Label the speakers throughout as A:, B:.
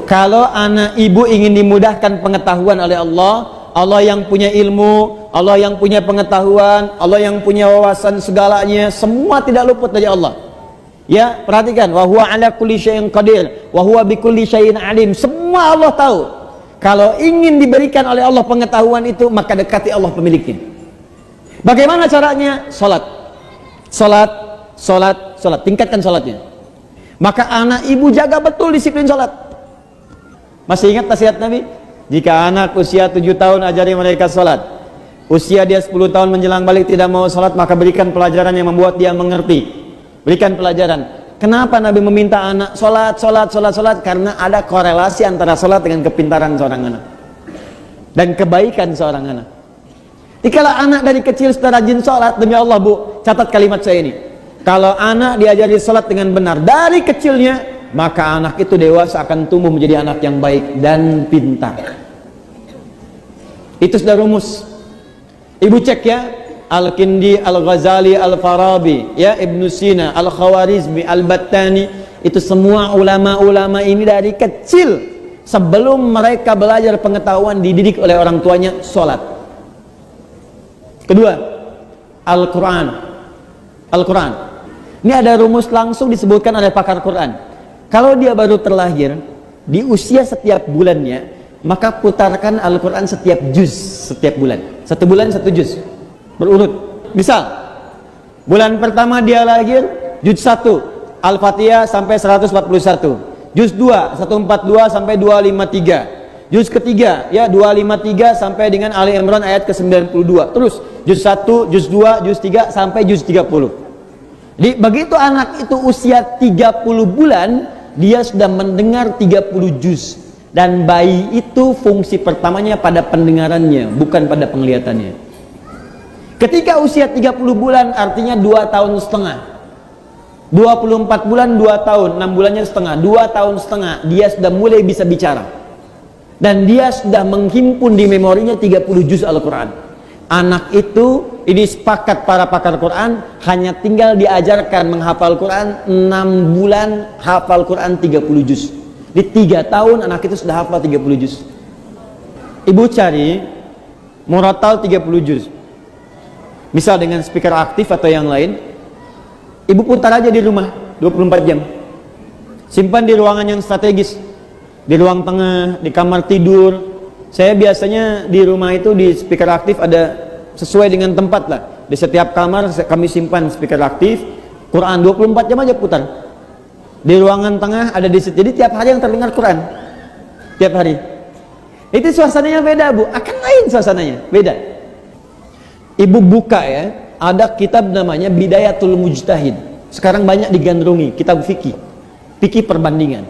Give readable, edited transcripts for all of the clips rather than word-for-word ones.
A: kalau anak ibu ingin dimudahkan pengetahuan oleh Allah, Allah yang punya ilmu, Allah yang punya pengetahuan, Allah yang punya wawasan segalanya, semua tidak luput dari Allah. Ya, perhatikan, wa huwa ala kulli syai'in qadir, wa huwa bikulli syai'in alim. Semua Allah tahu. Kalau ingin diberikan oleh Allah pengetahuan itu, maka dekati Allah pemiliknya. Bagaimana caranya? Salat. Salat, salat, salat. Tingkatkan salatnya. Maka anak ibu jaga betul disiplin salat. Masih ingat nasihat Nabi? Jika anak usia 7 tahun ajari mereka salat. Usia dia 10 tahun menjelang balik tidak mau salat, maka berikan pelajaran yang membuat dia mengerti. Berikan pelajaran. Kenapa Nabi meminta anak salat, salat, salat, salat? Karena ada korelasi antara salat dengan kepintaran seorang anak dan kebaikan seorang anak. Jikalau anak dari kecil sudah rajin salat, demi Allah Bu, catat kalimat saya ini. Kalau anak diajari salat dengan benar dari kecilnya, maka anak itu dewasa akan tumbuh menjadi anak yang baik dan pintar. Itu sudah rumus. Ibu cek ya, Al-Kindi, Al-Ghazali, Al-Farabi, ya, Ibnu Sina, Al-Khawarizmi, Al-Battani, itu semua ulama-ulama ini dari kecil sebelum mereka belajar pengetahuan dididik oleh orang tuanya sholat. Kedua, Al-Quran. Al-Quran. Ini ada rumus langsung disebutkan oleh pakar Quran. Kalau dia baru terlahir, di usia setiap bulannya, maka putarkan Al-Quran setiap juz setiap bulan. Satu bulan satu juz. Berurut. Misal, bulan pertama dia lahir, juz 1 Al-Fatihah sampai 141, juz 2 142 sampai 253, juz ketiga ya 253 sampai dengan Ali Imran ayat ke-92, terus juz 1, juz 2, juz 3 sampai juz 30. Jadi begitu anak itu usia 30 bulan, dia sudah mendengar 30 juz. Dan bayi itu fungsi pertamanya pada pendengarannya, bukan pada penglihatannya. Ketika usia 30 bulan artinya 2 tahun setengah, 24 bulan 2 tahun, 6 bulannya setengah, 2 tahun setengah, dia sudah mulai bisa bicara. Dan dia sudah menghimpun di memorinya 30 juz Al-Quran. Anak itu, ini sepakat para pakar Quran, hanya tinggal diajarkan menghafal Quran 6 bulan, hafal Quran 30 juz. Di 3 tahun anak itu sudah hafal 30 juz. Ibu cari murattal 30 juz. Misal dengan speaker aktif atau yang lain, ibu putar aja di rumah 24 jam. Simpan di ruangan yang strategis, di ruang tengah, di kamar tidur. Saya biasanya di rumah itu di speaker aktif ada sesuai dengan tempat lah. Di setiap kamar kami simpan speaker aktif. Quran 24 jam aja putar. Di ruangan tengah ada di situ. Jadi tiap hari yang terdengar Quran. Tiap hari. Itu suasananya beda Bu. Akan lain suasananya. Beda. Ibu buka ya. Ada kitab namanya Bidayatul Mujtahid. Sekarang banyak digandrungi. Kitab fikih. Fikih perbandingan.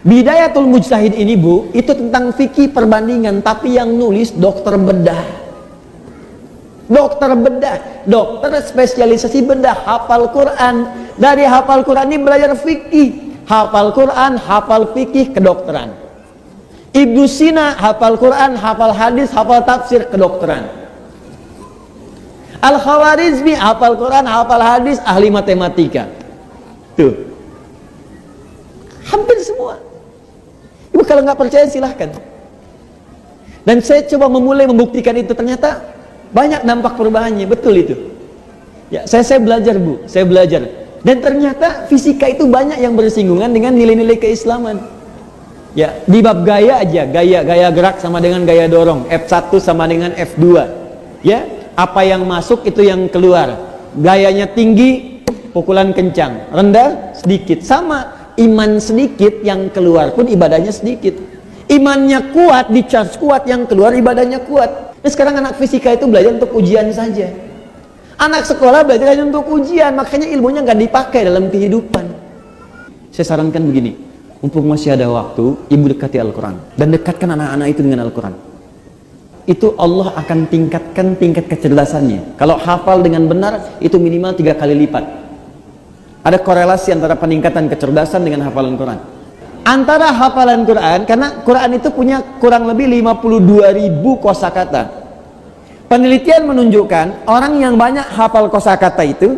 A: Bidayatul Mujtahid ini Bu, itu tentang fikih perbandingan, tapi yang nulis dokter bedah. Dokter bedah, dokter spesialisasi bedah, hafal Quran. Dari hafal Quran ini belajar fikih, hafal Quran, hafal fikih, kedokteran. Ibnu Sina hafal Quran, hafal hadis, hafal tafsir, kedokteran. Al-Khawarizmi hafal Quran, hafal hadis, ahli matematika. Tuh, hampir semua. Ibu kalau nggak percaya silahkan. Dan saya coba memulai membuktikan itu, ternyata banyak dampak perubahannya, betul itu. Ya, saya belajar Bu, saya belajar. Dan ternyata fisika itu banyak yang bersinggungan dengan nilai-nilai keislaman. Ya, di bab gaya aja, gaya gerak sama dengan gaya dorong, F1 sama dengan F2. Ya, apa yang masuk itu yang keluar. Gayanya tinggi, pukulan kencang, rendah sedikit. Sama, iman sedikit yang keluar pun ibadahnya sedikit. Imannya kuat, di-charge kuat, yang keluar ibadahnya kuat. Nah, sekarang anak fisika itu belajar untuk ujian saja. Anak sekolah belajar hanya untuk ujian, makanya ilmunya nggak dipakai dalam kehidupan. Saya sarankan begini, mumpung masih ada waktu, ibu dekati Al-Quran dan dekatkan anak-anak itu dengan Al-Quran. Itu Allah akan tingkatkan tingkat kecerdasannya. Kalau hafal dengan benar, itu minimal 3 kali lipat. Ada korelasi antara peningkatan kecerdasan dengan hafalan Quran. Antara hafalan Quran, karena Quran itu punya kurang lebih 52.000 kosakata. Penelitian menunjukkan orang yang banyak hafal kosakata itu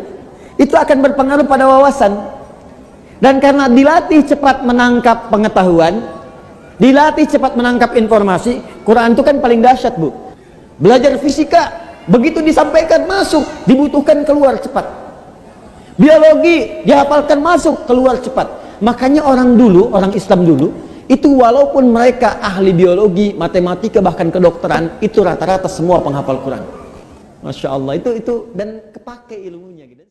A: akan berpengaruh pada wawasan. Dan karena dilatih cepat menangkap pengetahuan, Dilatih cepat menangkap informasi. Quran itu kan paling dahsyat, Bu. Belajar fisika, begitu disampaikan masuk, dibutuhkan keluar cepat. Biologi dihafalkan masuk, keluar cepat. Makanya orang dulu, orang Islam dulu, itu walaupun mereka ahli biologi, matematika, bahkan kedokteran, itu rata-rata semua penghafal Quran. Masya Allah, itu dan kepake ilmunya gitu.